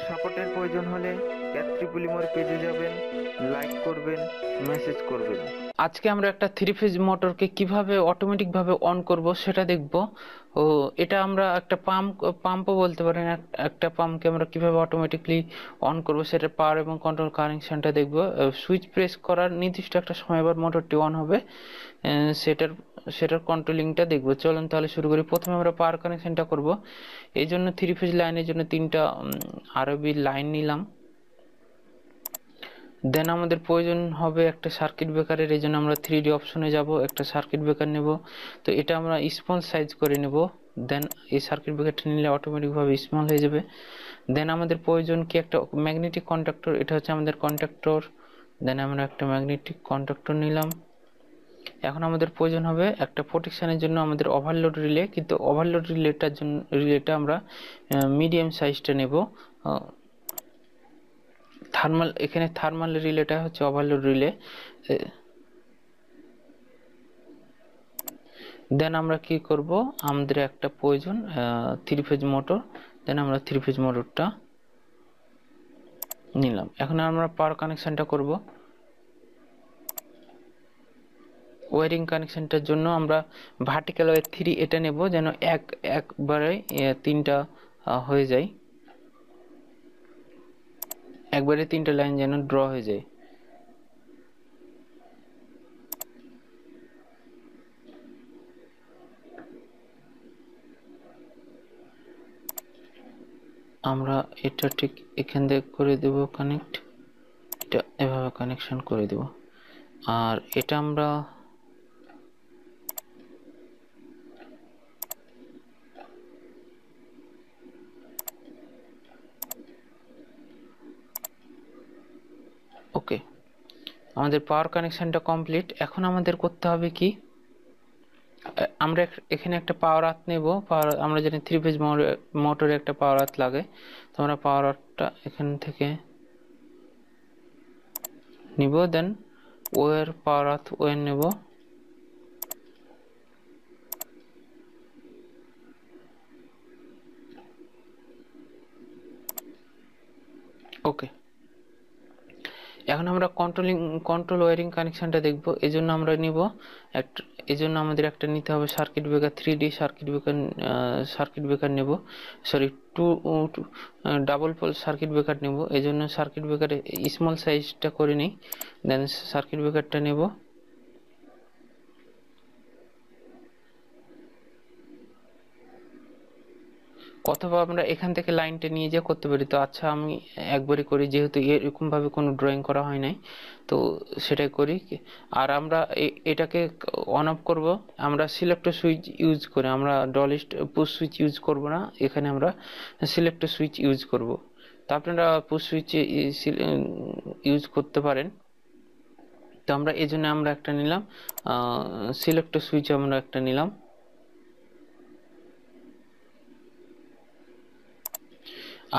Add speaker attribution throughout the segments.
Speaker 1: সাপোর্টের প্রয়োজন হলে ক্যাথ্রিপুলিমোর পেজে যাবেন, লাইক করবেন, মেসেজ করবেন।
Speaker 2: আজকে আমরা একটা থ্রি ফেজ মোটরকে কিভাবে অটোমেটিক ভাবে অন করব সেটা দেখব। ও এটা আমরা একটা পাম্পও বলতে পারেন। একটা পাম্পকে আমরা কিভাবে অটোমেটিকলি অন করব সেটা পাওয়ার এবং কন্ট্রোল কানেকশনটা দেখব। সুইচ প্রেস করার নির্দিষ্ট একটা সময় আবার মোটরটি অন হবে, সেটার সেটার কন্ট্রোলিংটা দেখব। চলুন তাহলে শুরু করি। প্রথমে আমরা পাওয়ার কানেকশনটা করব। এই জন্য থ্রি ফেজ লাইনের জন্য তিনটা আরবি লাইন নিলাম। দেন আমাদের প্রয়োজন হবে একটা সার্কিট ব্রেকারের। এই জন্য আমরা 3D অপশনে যাব, একটা সার্কিট ব্রেকার নেব। তো এটা আমরা স্মল সাইজ করে নেব। দেন এই সার্কিট ব্রেকারটা নিলে অটোমেটিকভাবে স্মল হয়ে যাবে। দেন আমাদের প্রয়োজন কি একটা ম্যাগনেটিক কন্ডাক্টর, এটা হচ্ছে আমাদের কন্ডাক্টর। দেন আমরা একটা ম্যাগনেটিক কন্ডাক্টর নিলাম। এখন আমাদের প্রয়োজন হবে একটা প্রোটেকশনের জন্য আমাদের ওভারলোড রিলে, কিন্তু ওভারলোড রিলেটা আমরা মিডিয়াম সাইজটা নেব। এখানে থার্মাল রিলেটা হচ্ছে ওভারলোড রিলে। দেন আমরা কি করব, আমাদের একটা প্রয়োজন থ্রি ফেজ মোটর। দেন আমরা থ্রি ফেজ মোটরটা নিলাম। এখন আমরা পাওয়ার কানেকশনটা করব। ওয়ারিং কানেকশনটার জন্য আমরা ভার্টিক্যাল ওয়্যার 3 এটা নেব, যেন একবারে তিনটা হয়ে যায়, একবারে তিনটা লাইন যেন ড্র হয়ে যায়। আমরা এটা ঠিক এখান থেকে করে দেব কানেক্ট, এটা এভাবে কানেকশন করে দেব। আর এটা আমরা ওকে, আমাদের পাওয়ার কানেকশনটা কমপ্লিট। এখন আমাদের করতে হবে কি, আমরা এখানে একটা পাওয়ার আর্থ নেব। আমরা জানি থ্রি ফেজ মোটরে একটা পাওয়ার আর্থ লাগে। তো আমরা পাওয়ার আর্থটা এখান থেকে নিব। দেন ওয়্যার পাওয়ার আর্থ ওয়্যার নেব। ওকে, এখন আমরা কন্ট্রোল ওয়্যারিং কানেকশনটা দেখব। এজন্য আমরা নিব একটা, এজন্য আমাদের একটা নিতে হবে circuit breaker, 3D circuit breaker নেব। Sorry, two double pole circuit breaker নেব। এজন্য সার্কিট ব্রেকারে স্মল সাইজটা করে নিই। দেন সার্কিট ব্রেকারটা নেব। অথবা আমরা এখান থেকে লাইনটা নিয়ে যা করতে পারি। তো আচ্ছা, আমি একবারই করি, যেহেতু এরকম ভাবে কোনো ড্রয়িং করা হয় নাই, তো সেটাই করি। আর আমরা এটাকে অন অফ করব আমরা সিলেক্টর সুইচ ইউজ করে। আমরা ডলিস্ট পুশ সুইচ ইউজ করব না, এখানে আমরা সিলেক্টর সুইচ ইউজ করব। তো আপনারা পুশ সুইচ ইউজ করতে পারেন। তো আমরা এই জন্য আমরা একটা নিলাম, সিলেক্টর সুইচ আমরা একটা নিলাম।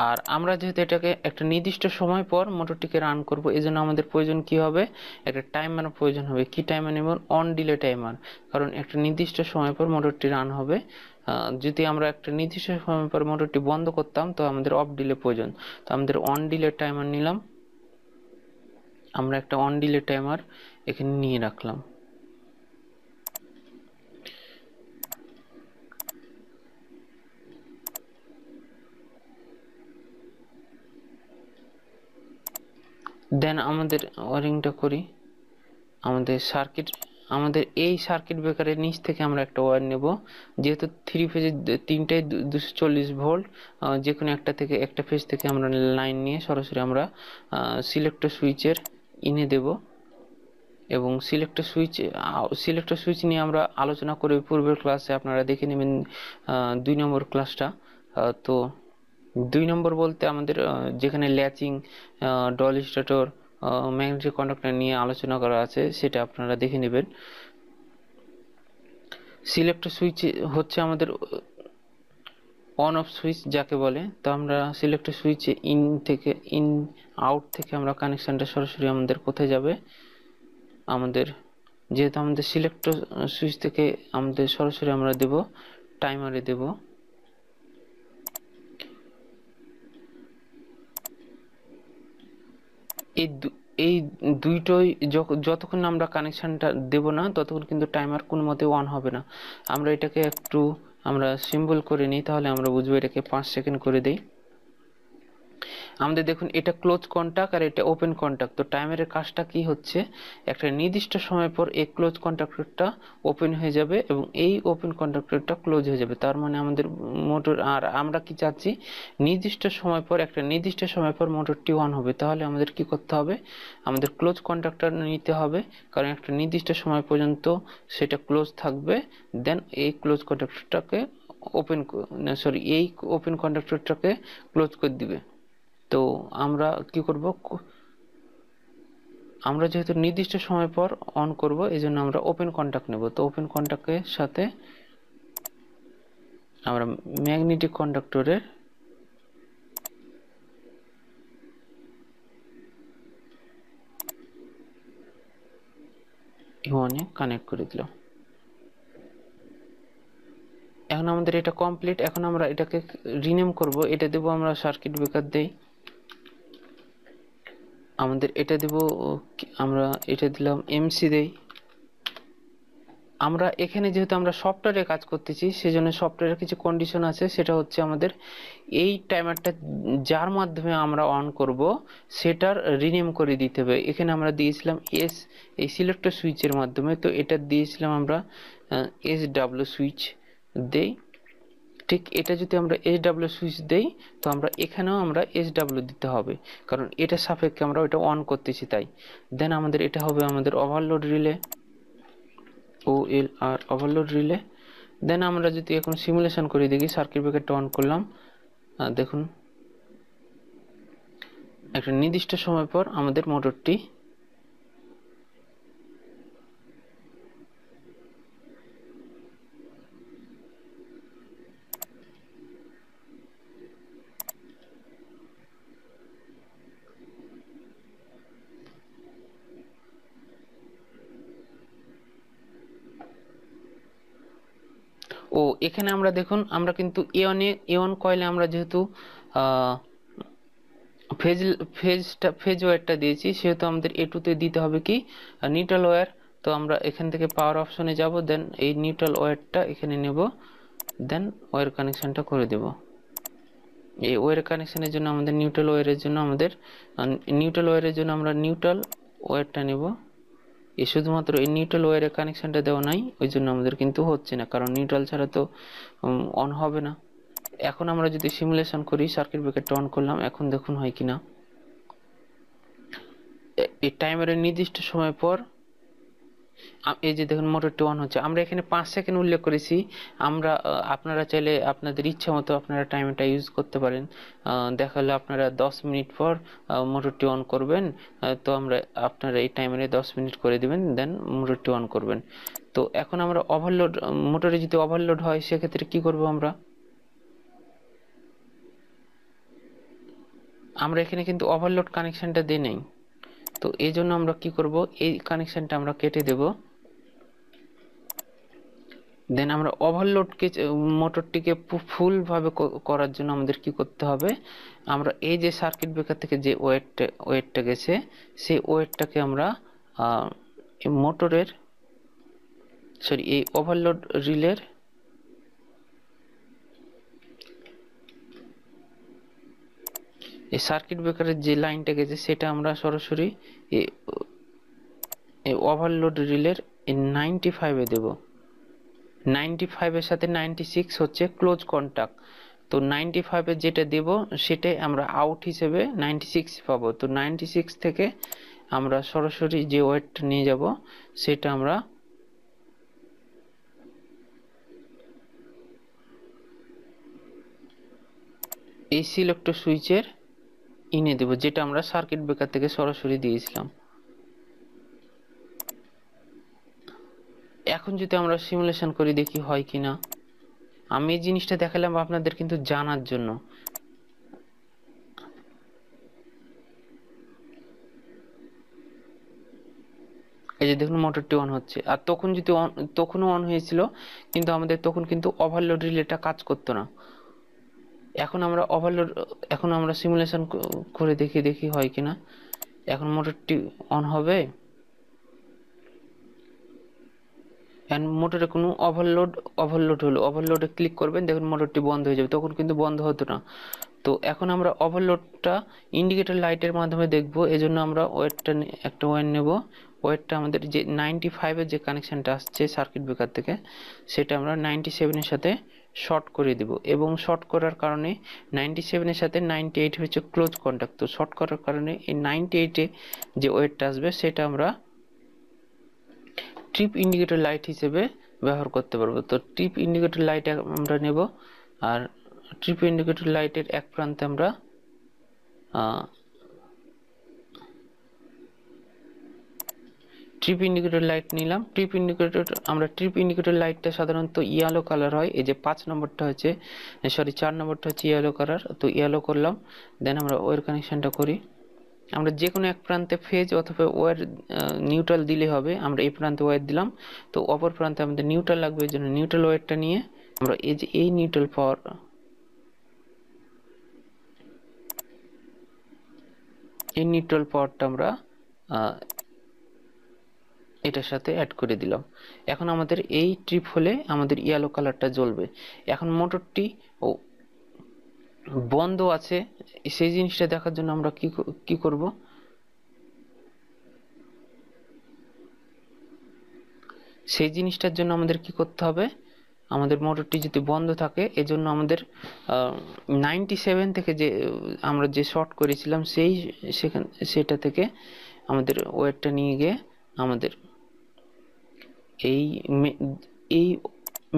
Speaker 2: আর আমরা যেহেতু এটাকে একটা নির্দিষ্ট সময় পর মোটরটিকে রান করব, এজন্য আমাদের প্রয়োজন কি হবে, একটা টাইমার প্রয়োজন হবে। কি টাইমার নেব, অন ডিলে টাইমার। কারণ একটা নির্দিষ্ট সময় পর মোটরটি রান হবে। যদি আমরা একটা নির্দিষ্ট সময় পর মোটরটি বন্ধ করতাম তো আমাদের অফ ডিলে প্রয়োজন। তো আমাদের অন ডিলে টাইমার নিলাম। আমরা একটা অন ডিলে টাইমার এখানে নিয়ে রাখলাম। দেন আমাদের ওয়ারিংটা করি। আমাদের এই সার্কিট ব্রেকারের নিচ থেকে আমরা একটা ওয়্যার নেব। যেহেতু থ্রি ফেজের তিনটাই 240 ভোল্ট, যে কোনো একটা থেকে, একটা ফেজ থেকে আমরা লাইন নিয়ে সরাসরি আমরা সিলেক্টর সুইচের ইনে দেব। এবং সিলেক্টর সুইচ নিয়ে আমরা আলোচনা করি পূর্বের ক্লাসে, আপনারা দেখে নেবেন 2 নম্বর ক্লাসটা। তো 2 নম্বর বলতে আমাদের যেখানে ল্যাচিং, ডল স্টার্টর, ম্যাগনেটিক কন্ডাক্টর নিয়ে আলোচনা করা আছে, সেটা আপনারা দেখে নেবেন। সিলেক্টর সুইচ হচ্ছে আমাদের অন অফ সুইচ যাকে বলে। তো আমরা সিলেক্টর সুইচে ইন আউট থেকে আমরা কানেকশনটা সরাসরি আমাদের কোথায় যাবে, আমাদের যেহেতু আমাদের সিলেক্টর সুইচ থেকে আমাদের সরাসরি আমরা দেব টাইমারে দেব। এই দুইটোই যতক্ষণ না আমরা কানেকশনটা দেব না ততক্ষণ কিন্তু টাইমার কোনো মতে অন হবে না। আমরা এটাকে একটু আমরা সিম্বল করে নিই, তাহলে আমরা বুঝবো। এটাকে 5 সেকেন্ড করে দেই। আমাদের দেখুন এটা ক্লোজ কন্টাক্ট আর এটা ওপেন কন্টাক্ট। তো টাইমারের কাজটা কি হচ্ছে, একটা নির্দিষ্ট সময় পর এই ক্লোজ কন্টাক্টরটা ওপেন হয়ে যাবে এবং এই ওপেন কন্টাক্টরটা ক্লোজ হয়ে যাবে। তার মানে আমাদের মোটর, আর আমরা কি চাচ্ছি, নির্দিষ্ট সময় পর একটা নির্দিষ্ট সময় পর মোটরটি অন হবে। তাহলে আমাদের কি করতে হবে, আমাদের ক্লোজ কন্টাক্টর নিতে হবে, কারণ একটা নির্দিষ্ট সময় পর্যন্ত সেটা ক্লোজ থাকবে। দেন এই ক্লোজ কন্টাক্টরটাকে এই ওপেন কন্টাক্টরটাকে ক্লোজ করে দিবে। তো আমরা কি করব, আমরা যেহেতু নির্দিষ্ট সময় পর অন করব, এই জন্য আমরা ওপেন কন্টাক্ট নেব। তো ওপেন কন্টাক্টের সাথে আমরা ম্যাগনেটিক কন্ডাক্টরের ওয়ানে কানেক্ট করে দিলাম। এখন আমাদের এটা কমপ্লিট। এখন আমরা এটাকে রিনেম করব। এটা দেব আমরা সার্কিট ব্রেকার দেই, আমাদের এটা দেব, আমরা এটা দিলাম এমসি দেই। আমরা এখানে যেহেতু আমরা সফটওয়্যারে কাজ করতেছি, সেজন্য সফটওয়্যারের কিছু কন্ডিশন আছে। সেটা হচ্ছে আমাদের এই টাইমারটা যার মাধ্যমে আমরা অন করব সেটার রিনেম করে দিতে হবে। এখানে আমরা দিয়েছিলাম এস, এই সিলেক্টর সুইচের মাধ্যমে। তো এটা দিয়েছিলাম আমরা এস ডাব্লিউ সুইচ দেই। ঠিক এটা যদি আমরা এস ডাব্লিউ সুইচ দেই, তো আমরা এখানেও আমরা এস ডাব্লিউ দিতে হবে, কারণ এটা সাপেক্ষে আমরা ওইটা অন করতেছি তাই। দেন আমাদের এটা হবে আমাদের overload relay, OLR overload relay. Then আমরা যদি এখন সিমুলেশন করে দেখি, সার্কিট ব্রেকারটা অন করলাম, দেখুন একটা নির্দিষ্ট সময় পর আমাদের মোটরটি এখানে আমরা দেখুন, আমরা কিন্তু এওয়ান কয়েলে আমরা যেহেতু ফেজ ওয়্যারটা দিয়েছি, সেহেতু আমাদের A2 তে দিতে হবে কি নিউট্রাল ওয়্যার। তো আমরা এখান থেকে পাওয়ার অপশনে যাব, দেন এই নিউট্রাল ওয়্যারটা এখানে নেব, দেন ওয়্যার কানেকশনটা করে দেব। এই ওয়্যার কানেকশনের জন্য আমাদের নিউট্রাল ওয়্যারের জন্য আমরা নিউট্রাল ওয়্যারটা নেব। শুধুমাত্র এই নিউট্রাল ওয়্যারের কানেকশনটা দেওয়া নাই, ওই জন্য আমাদের কিন্তু হচ্ছে না, কারণ নিউট্রাল ছাড়া তো অন হবে না। এখন আমরা যদি সিমুলেশন করি, সার্কিট ব্রেকারটা অন করলাম, এখন দেখুন হয় কিনা। এই টাইমারের নির্দিষ্ট সময় পর এই যে দেখুন মোটরটি অন হচ্ছে। আমরা এখানে 5 সেকেন্ড উল্লেখ করেছি। আমরা আপনারা চাইলে আপনাদের ইচ্ছা মতো আপনারা টাইমটা ইউজ করতে পারেন। দেখা হলো আপনারা 10 মিনিট পর মোটরটি অন করবেন, তো আপনারা এই টাইমারে 10 মিনিট করে দিবেন, দেন মোটরটি অন করবেন। তো এখন আমরা মোটরে যদি ওভারলোড হয় সেক্ষেত্রে কি করব, আমরা এখানে কিন্তু ওভারলোড কানেকশনটা দিই নাই। তো এই জন্য আমরা কি করব, এই কানেকশনটা আমরা কেটে দেব। দেন আমরা ওভারলোডকে মোটরটিকে ফুল ভাবে করার জন্য আমাদের কি করতে হবে, আমরা এই যে সার্কিট ব্রেকার থেকে যে ওয়েটটা গেছে, সেই ওয়েটটাকে আমরা মোটরের এই ওভারলোড রিলের এই সার্কিট ব্রেকারের যে লাইনটা গেছে সেটা আমরা সরাসরি এই ওভারলোড রিলের 95-এ দেব। 95-এর সাথে 96 হচ্ছে ক্লোজ কন্টাক্ট। তো 95-এ যেটা দেব সেটাই আমরা আউট হিসেবে 96 পাবো। তো 96 থেকে আমরা সরাসরি যে ওয়েটটা নিয়ে যাব সেটা আমরা এই সিলেক্টর সুইচের ইনে দেব, যেটা আমরা সার্কিট ব্রেকার থেকে সরাসরি দিয়েছিলাম। এখন যদি আমরা সিমুলেশন করি দেখি হয় কিনা। আমি এই জিনিসটা দেখালাম আপনাদের কিন্তু জানার জন্য। এই যে দেখুন মোটরটি অন হচ্ছে, আর তখনও অন হয়েছিল, কিন্তু আমাদের তখন কিন্তু ওভারলোড রিলেটা কাজ করতো না। এখন আমরা সিমুলেশন করে দেখি হয় কিনা। এখন মোটরটি অন হবে, এন্ড মোটরে কোনো ওভারলোড হলো, ওভারলোডে ক্লিক করবেন, দেখুন মোটরটি বন্ধ হয়ে যাবে, তখন কিন্তু বন্ধ হতো না। তো এখন আমরা ওভারলোডটা ইন্ডিকেটর লাইটের মাধ্যমে দেখব, এজন্য আমরা ওয়্যারটা একটা ওয়্যার নেব। ওয়্যারটা আমাদের যে 95-এর যে কানেকশনটা আসছে সার্কিট ব্রেকার থেকে, সেটা আমরা 97-এর সাথে শর্ট করে দেব, এবং শর্ট করার কারণে 97-এর সাথে 98 হচ্ছে ক্লোজ কন্ট্যাক্ট। তো শর্ট করার কারণে এই 98-এ যে ওয়্যারটা আসবে সেটা আমরা ট্রিপ ইন্ডিকেটর লাইট হিসেবে ব্যবহার করতে পারবো। তো ট্রিপ ইন্ডিকেটর লাইট আমরা নেব, আর ট্রিপ ইন্ডিকেটর লাইটের এক প্রান্তে আমরা ট্রিপ ইন্ডিকেটর লাইট নিলাম। ট্রিপ ইন্ডিকেটর লাইটটা সাধারণত ইয়েলো কালার হয়, এই যে 5 নম্বরটা হচ্ছে, সরি 4 নম্বরটা হচ্ছে ইয়েলো কালার। তো ইয়েলো করলাম, দেন আমরা ওয়্যার কানেকশনটা করি। আমরা যে কোনো এক প্রান্তে ফেজ অথবা ওয়্যার নিউট্রাল দিলে হবে। আমরা এই প্রান্তে ওয়্যার দিলাম, তো অপর প্রান্তে আমাদের নিউট্রাল লাগবে, এই জন্য নিউট্রাল ওয়্যারটা নিয়ে আমরা এই যে এই নিউট্রাল পাওয়ারটা আমরা এটার সাথে অ্যাড করে দিলাম। এখন আমাদের এই ট্রিপ হলে আমাদের ইয়েলো কালারটা জ্বলবে। এখন মোটরটি বন্ধ আছে, সেই জিনিসটা দেখার জন্য আমরা কি করব, সেই জিনিসটার জন্য আমাদের কি করতে হবে, আমাদের মোটরটি যদি বন্ধ থাকে, এজন্য আমাদের 97 থেকে যে আমরা যে শর্ট করেছিলাম সেটা থেকে আমাদের ওয়্যারটা নিয়ে গিয়ে আমাদের এই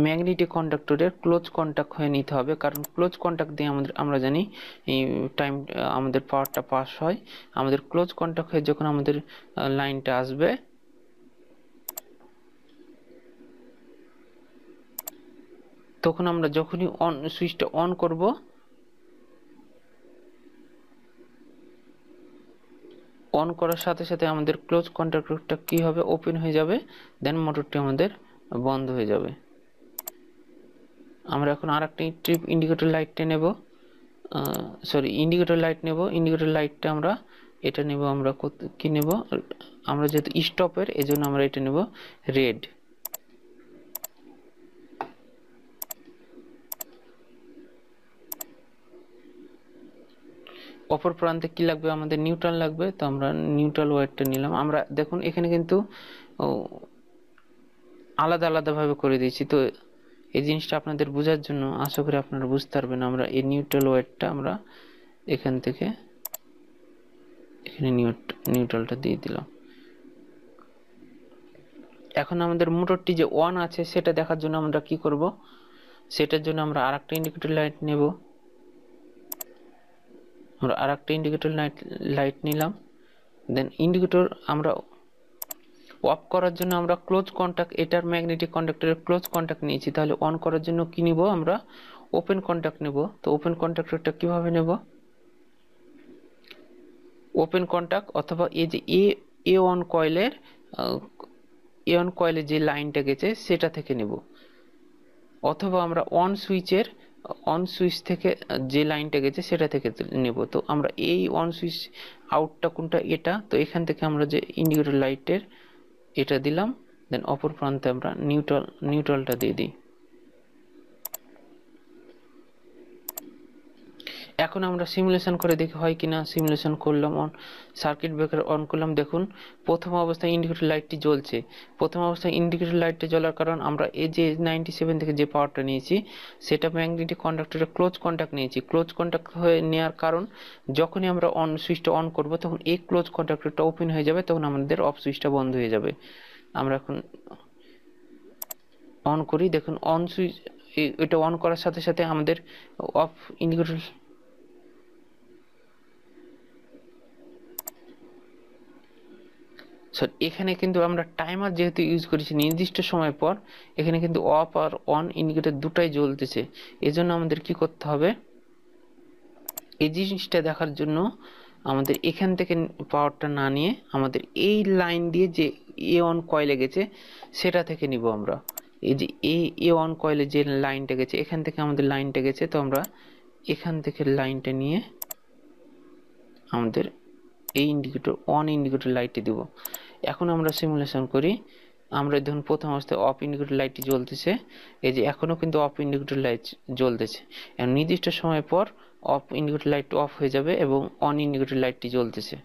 Speaker 2: ম্যাগনেটিক কন্ডাক্টরের ক্লোজ কন্টাক্ট হয়ে নিতে হবে, কারণ ক্লোজ কন্টাক্ট দিয়ে আমরা জানি এই টাইম আমাদের পাওয়ারটা পাস হয়। আমাদের ক্লোজ কন্টাক্ট হয়ে যখন আমাদের লাইনটা আসবে, তখন আমরা যখনই সুইচটা অন করব, অন করার সাথে সাথে আমাদের ক্লোজ কন্ট্যাক্টরটা কি হবে, ওপেন হয়ে যাবে, দেন মোটরটি আমাদের বন্ধ হয়ে যাবে। আমরা এখন আরেকটি ট্রিপ ইন্ডিকেটর লাইটটা নেব, ইন্ডিকেটর লাইটটা আমরা এটা নেব, আমরা কি নেব, আমরা যেহেতু স্টপের, এজন্য আমরা এটা নেব রেড। অপর প্রান্তে কি লাগবে, আমাদের নিউট্রাল লাগবে, তো আমরা নিউট্রাল ওয়্যারটা নিলাম। আমরা দেখুন এখানে কিন্তু আলাদা আলাদাভাবে করে দিয়েছি। তো এই জিনিসটা আপনাদের বোঝার জন্য, আশা করি আপনারা বুঝতে পারবেন, আমরা এই নিউট্রাল ওয়্যারটা আমরা এখান থেকে এখানে নিউট্রালটা দিয়ে দিলাম। এখন আমাদের মোটরটি যে অন আছে সেটা দেখার জন্য আমরা কি করব, সেটার জন্য আমরা আরেকটা ইন্ডিকেটর লাইট নেব। আমরা আরেকটা ইন্ডিকেটর লাইট নিলাম, দেন ইন্ডিকেটর আমরা অফ করার জন্য আমরা ক্লোজ কন্টাক্ট, এটার ম্যাগনেটিক কন্ডাক্টরের ক্লোজ কন্টাক্ট নিয়েছি, তাহলে অন করার জন্য কি নিব, আমরা ওপেন কন্টাক্ট নেব। তো ওপেন কন্টাক্টরটা কিভাবে নেব, ওপেন কন্টাক্ট অথবা এই যে এ অন কয়েলের যে লাইনটা গেছে সেটা থেকে নেব, অথবা আমরা অন সুইচ থেকে যে লাইনটা গেছে সেটা থেকে নেব। তো আমরা এই অন সুইচ আউটটা কোনটা, এটা, তো এখান থেকে আমরা যে ইন্ডিকেটর লাইটের এটা দিলাম, দেন অপর প্রান্তে আমরা নিউট্রালটা দিয়ে দিই। এখন আমরা সিমুলেশন করে দেখি হয় কিনা। সিমুলেশন করলাম, সার্কিট ব্রেকার অন করলাম, দেখুন প্রথম অবস্থায় ইন্ডিকেটর লাইটটি জ্বলছে। প্রথম অবস্থায় ইন্ডিকেটর লাইটটা জ্বলার কারণ আমরা এই যে 97 থেকে যে পাওয়ারটা নিয়েছি সেটা ম্যাগনেটিক কন্ডাক্টরের ক্লোজ কন্টাক্ট নিয়েছি। ক্লোজ কন্টাক্ট হয়ে নেওয়ার কারণ যখনই আমরা সুইচটা অন করব তখন এই ক্লোজ কন্ডাক্টরটা ওপেন হয়ে যাবে, তখন আমাদের অফ সুইচটা বন্ধ হয়ে যাবে। আমরা এখন অন করি, দেখুন অন সুইচ, এটা অন করার সাথে সাথে আমাদের অফ ইন্ডিকেটর, এখানে কিন্তু আমরা টাইমার যেহেতু ইউজ করেছি নির্দিষ্ট সময় পর, এখানে কিন্তু অফ আর অন ইন্ডিকেটর দুটাই জ্বলতেছে। এজন্য আমাদের কি করতে হবে, এই জিনিসটা দেখার জন্য আমাদের এখান থেকে পাওয়ারটা না নিয়ে আমাদের এই লাইন দিয়ে যে এ অন কয়েলে গেছে সেটা থেকে নিব আমরা। এই যে এ অন কয়েলে যে লাইনটা গেছে, এখান থেকে আমাদের লাইনটা গেছে, তো আমরা এখান থেকে লাইনটা নিয়ে আমাদের এই ইন্ডিকেটর অন ইন্ডিকেটর লাইটটি দেব। এখন আমরা সিমুলেশন করি। আমরা দেখুন প্রথম অবস্থায় অফ ইন্ডিকেটর লাইটটি জ্বলতেছে, এই যে এখনও কিন্তু অফ ইন্ডিকেটর লাইট জ্বলতেছে। এখন নির্দিষ্ট সময় পর অফ ইন্ডিকেটর লাইট অফ হয়ে যাবে এবং অন ইন্ডিকেটর লাইটটি জ্বলতেছে।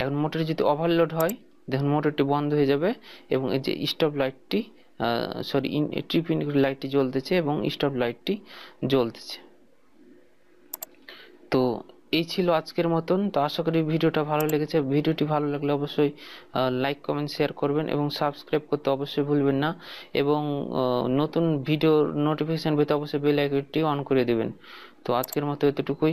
Speaker 2: এখন মোটরে যদি ওভারলোড হয় দেখুন মোটরটি বন্ধ হয়ে যাবে এবং এই যে স্টপ লাইটটি ট্রিপ ইন্ডিকেটর লাইটটি জ্বলতেছে এবং স্টপ লাইটটি জ্বলতেছে। তো এই ছিল আজকের মতন। তো আশা করি ভিডিওটা ভালো লেগেছে। ভিডিওটি ভালো লাগলে অবশ্যই লাইক কমেন্ট শেয়ার করবেন এবং সাবস্ক্রাইব করতে অবশ্যই ভুলবেন না, এবং নতুন ভিডিওর নোটিফিকেশান পেতে অবশ্যই বেল আইকনটি অন করে দেবেন। তো আজকের মতো এতটুকুই।